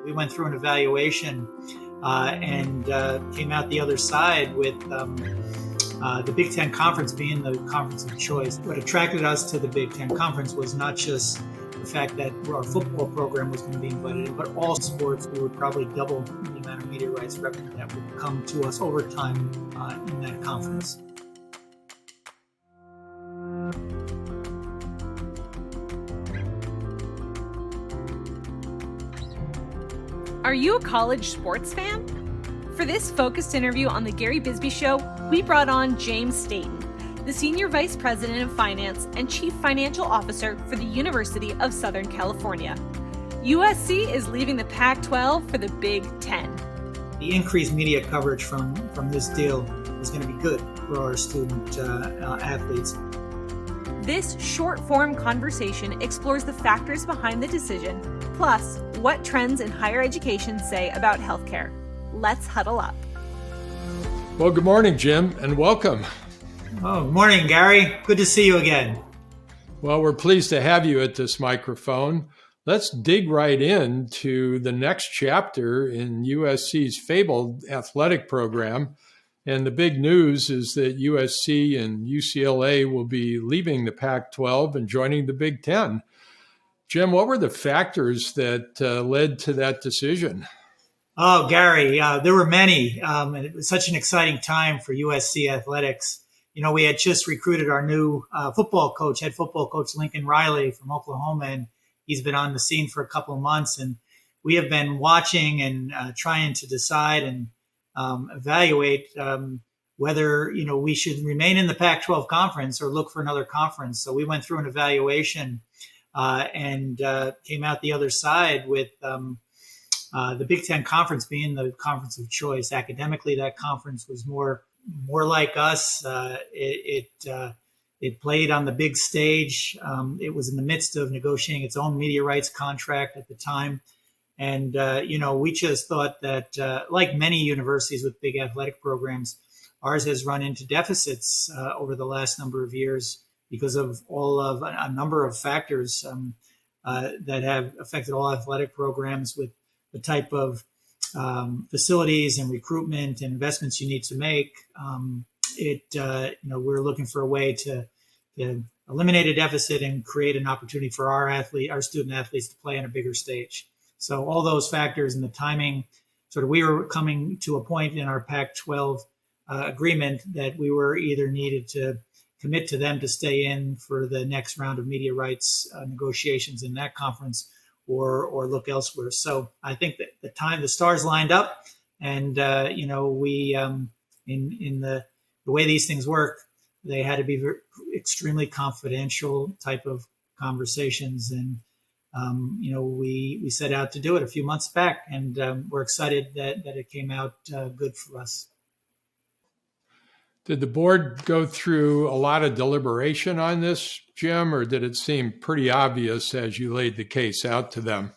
We went through an evaluation and came out the other side with the Big Ten Conference being the conference of choice. What attracted us to the Big Ten Conference was not just the fact that our football program was going to be invited in, but all sports. We would probably double the amount of media rights revenue that would come to us over time in that conference. Are you a college sports fan? For this focused interview on The Gary Bisbee Show, we brought on James Staten, the Senior Vice President of Finance and Chief Financial Officer for the University of Southern California. USC is leaving the Pac-12 for the Big Ten. The increased media coverage from this deal is going to be good for our student athletes. This short-form conversation explores the factors behind the decision, plus what trends in higher education say about healthcare. Let's huddle up. Well, good morning, Jim, and welcome. Oh, morning, Gary. Good to see you again. Well, we're pleased to have you at this microphone. Let's dig right into the next chapter in USC's fabled athletic program. And the big news is that USC and UCLA will be leaving the Pac-12 and joining the Big Ten. Jim, what were the factors that led to that decision? Oh, Gary, there were many. And it was such an exciting time for USC athletics. You know, we had just recruited our new head football coach, Lincoln Riley from Oklahoma, and he's been on the scene for a couple of months. And we have been watching and trying to decide and evaluate whether, we should remain in the Pac-12 conference or look for another conference. So we went through an evaluation and came out the other side with the Big Ten Conference being the conference of choice. Academically, that conference was more like us. It played on the big stage. It was in the midst of negotiating its own media rights contract at the time. And, we just thought that, like many universities with big athletic programs, ours has run into deficits over the last number of years because of a number of factors that have affected all athletic programs with the type of facilities and recruitment and investments you need to make. We're looking for a way to eliminate a deficit and create an opportunity for our student athletes to play on a bigger stage. So all those factors and the timing, we were coming to a point in our Pac-12 agreement that we were either needed to commit to them to stay in for the next round of media rights negotiations in that conference or look elsewhere. So I think that the stars lined up, and we in the way these things work, they had to be extremely confidential type of conversations, and we set out to do it a few months back, and we're excited that it came out good for us. Did the board go through a lot of deliberation on this, Jim, or did it seem pretty obvious as you laid the case out to them?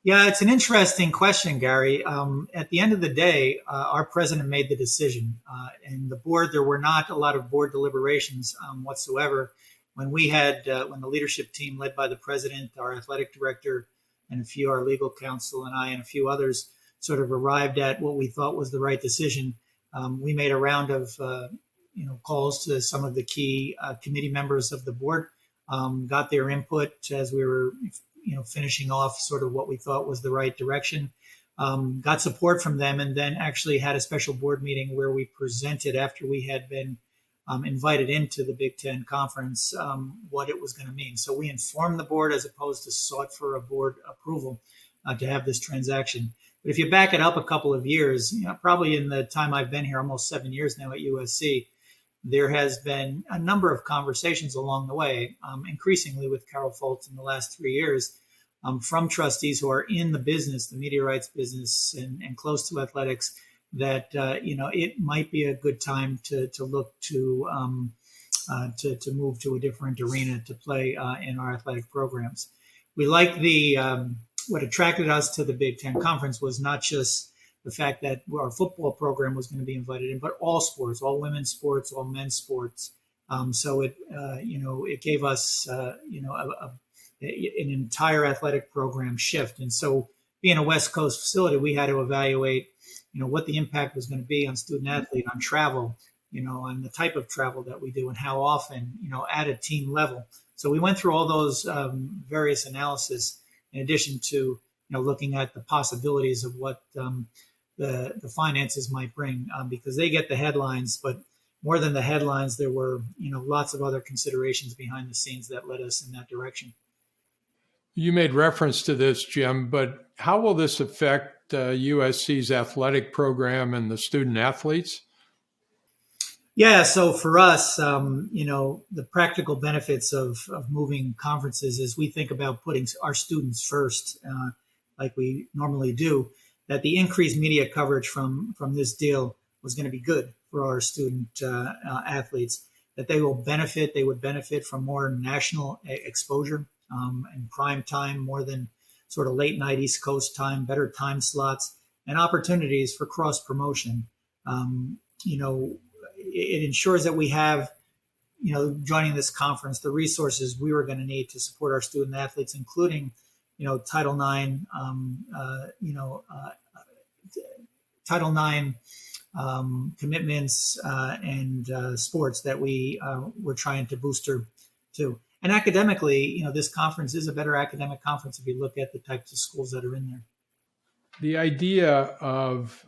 Yeah, it's an interesting question, Gary. At the end of the day, our president made the decision. And the board, there were not a lot of board deliberations whatsoever. When the leadership team led by the president, our athletic director, and our legal counsel and I and a few others sort of arrived at what we thought was the right decision, we made a round of calls to some of the key committee members of the board, got their input as we were finishing off sort of what we thought was the right direction, got support from them, and then actually had a special board meeting where we presented, after we had been invited into the Big Ten Conference, what it was going to mean. So we informed the board as opposed to sought for a board approval to have this transaction. But if you back it up a couple of years, probably in the time I've been here, almost 7 years now at USC, there has been a number of conversations along the way, increasingly with Carol Foltz in the last 3 years, from trustees who are in the business, the media rights business, and close to athletics, that it might be a good time to look to move to a different arena to play in our athletic programs. We like what attracted us to the Big Ten Conference was not just the fact that our football program was going to be invited in, but all sports, all women's sports, all men's sports. So it gave us an entire athletic program shift. And so being a West Coast facility, we had to evaluate, what the impact was going to be on student athlete, on travel, on the type of travel that we do and how often, at a team level. So we went through all those various analysis in addition to, looking at the possibilities of what the finances might bring, because they get the headlines, but more than the headlines, there were, lots of other considerations behind the scenes that led us in that direction. You made reference to this, Jim, but how will this affect USC's athletic program and the student athletes? Yeah, so for us, the practical benefits of moving conferences is we think about putting our students first, like we normally do, that the increased media coverage from this deal was going to be good for our student athletes, that they would benefit from more national exposure and prime time more than sort of late night East Coast time, better time slots, and opportunities for cross promotion. It ensures that we have, joining this conference, the resources we were going to need to support our student athletes, including, Title IX, Title IX commitments and sports that we were trying to booster to. And academically, this conference is a better academic conference if you look at the types of schools that are in there. The idea of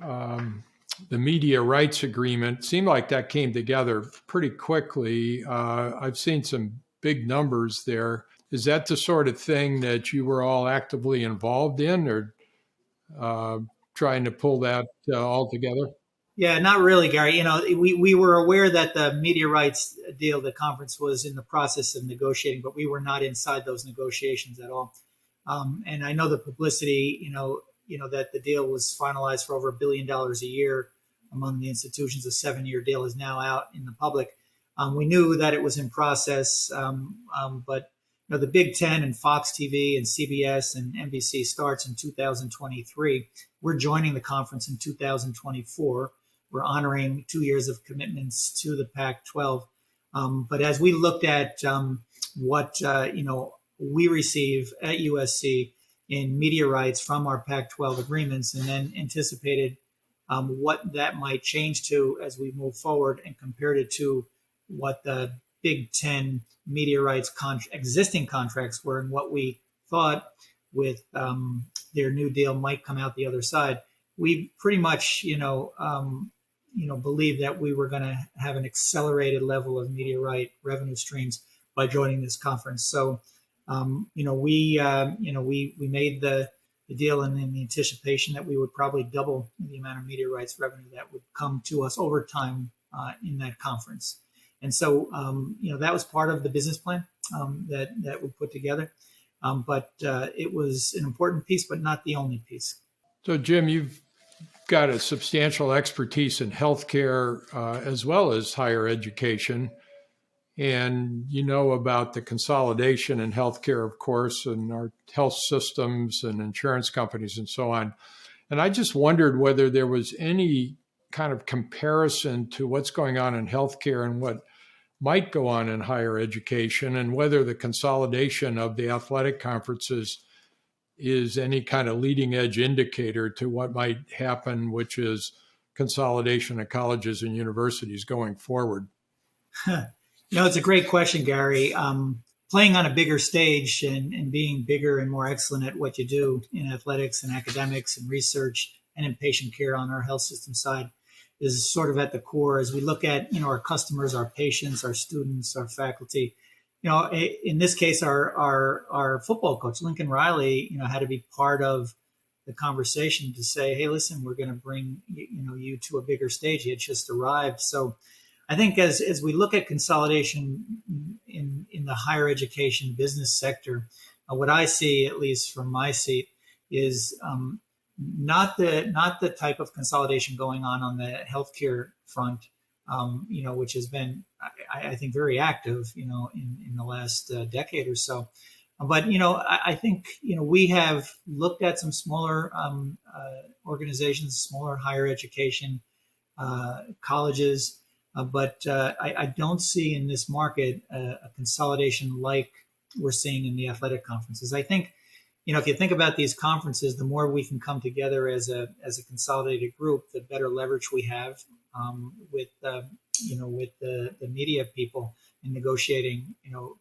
the media rights agreement seemed like that came together pretty quickly. I've seen some big numbers there. Is that the sort of thing that you were all actively involved in, or trying to pull that all together? Yeah, not really, Gary. We were aware that the media rights deal, the conference was in the process of negotiating, but we were not inside those negotiations at all. And I know the publicity, that the deal was finalized for over $1 billion a year among the institutions. A 7-year deal is now out in the public. We knew that it was in process, but the Big Ten and Fox TV and CBS and NBC starts in 2023. We're joining the conference in 2024. We're honoring 2 years of commitments to the Pac-12. But as we looked at what we receive at USC in media rights from our Pac-12 agreements, and then anticipated what that might change to as we move forward, and compared it to what the Big Ten media rights existing contracts were and what we thought with their new deal might come out the other side, we pretty much, believe that we were going to have an accelerated level of media right revenue streams by joining this conference. So, we made the deal in the anticipation that we would probably double the amount of media rights revenue that would come to us over time in that conference. And so, that was part of the business plan that we put together. But it was an important piece, but not the only piece. So, Jim, you've got a substantial expertise in healthcare as well as higher education. And you know about the consolidation in healthcare, of course, and our health systems and insurance companies and so on. And I just wondered whether there was any kind of comparison to what's going on in healthcare and what might go on in higher education, and whether the consolidation of the athletic conferences is any kind of leading edge indicator to what might happen, which is consolidation of colleges and universities going forward. It's a great question, Gary. Playing on a bigger stage and being bigger and more excellent at what you do in athletics and academics and research and in patient care on our health system side is sort of at the core as we look at, our customers, our patients, our students, our faculty. In this case, our football coach, Lincoln Riley, had to be part of the conversation to say, hey, listen, we're going to bring, you to a bigger stage. He had just arrived. So I think as we look at consolidation in the higher education business sector, what I see, at least from my seat, is not the type of consolidation going on the healthcare front, which has been, I think, very active, in the last decade or so. But, I think, we have looked at some smaller organizations, smaller higher education colleges, but I don't see in this market a consolidation like we're seeing in the athletic conferences. I think, if you think about these conferences, the more we can come together as a consolidated group, the better leverage we have with with the media people in negotiating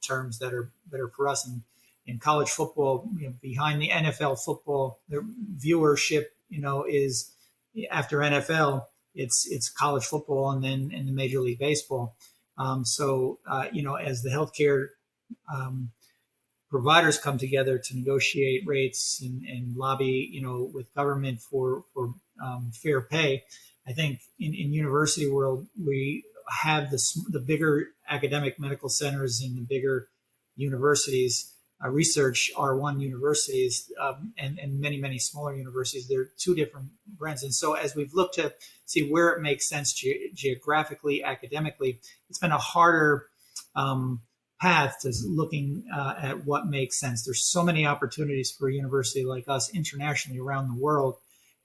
terms that are better for us. And in college football, behind the NFL football, the viewership is after NFL, it's college football, and then in the Major League Baseball. As the healthcare providers come together to negotiate rates and lobby, with government for fair pay, I think in university world we have the bigger academic medical centers and the bigger universities, research R1 universities, and many smaller universities. They're two different brands. And so as we've looked to see where it makes sense geographically, academically, it's been a harder path to looking at what makes sense. There's so many opportunities for a university like us internationally around the world.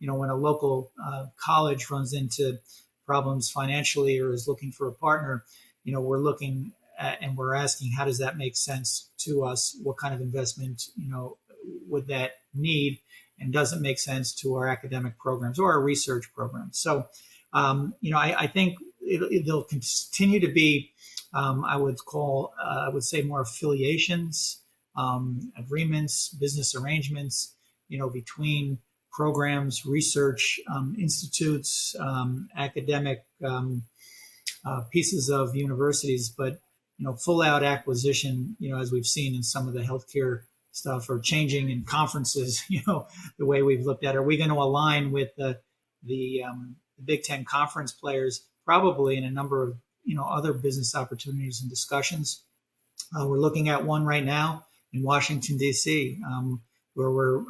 When a local college runs into problems financially or is looking for a partner, we're looking at, and we're asking, how does that make sense to us? What kind of investment, would that need? And does it make sense to our academic programs or our research programs? So, I think there'll continue to be, I would say more affiliations, agreements, business arrangements, between programs, research institutes, academic pieces of universities, but full out acquisition, as we've seen in some of the healthcare stuff, or changing in conferences, the way we've looked at. Are we going to align with the Big Ten conference players? Probably in a number of other business opportunities and discussions. We're looking at one right now in Washington D.C., where we're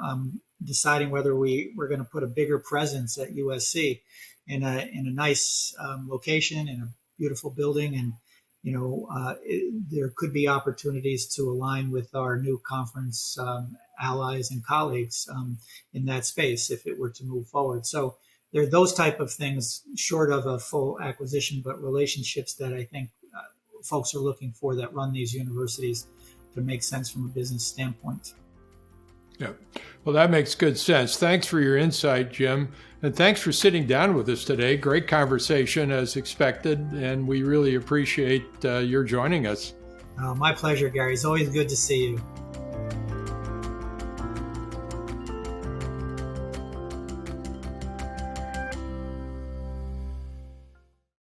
deciding whether we're going to put a bigger presence at USC in a nice location in a beautiful building, and there could be opportunities to align with our new conference allies and colleagues in that space if it were to move forward. So there are those type of things, short of a full acquisition, but relationships that I think folks are looking for that run these universities to make sense from a business standpoint. Yeah. Well, that makes good sense. Thanks for your insight, Jim. And thanks for sitting down with us today. Great conversation as expected, and we really appreciate your joining us. My pleasure, Gary. It's always good to see you.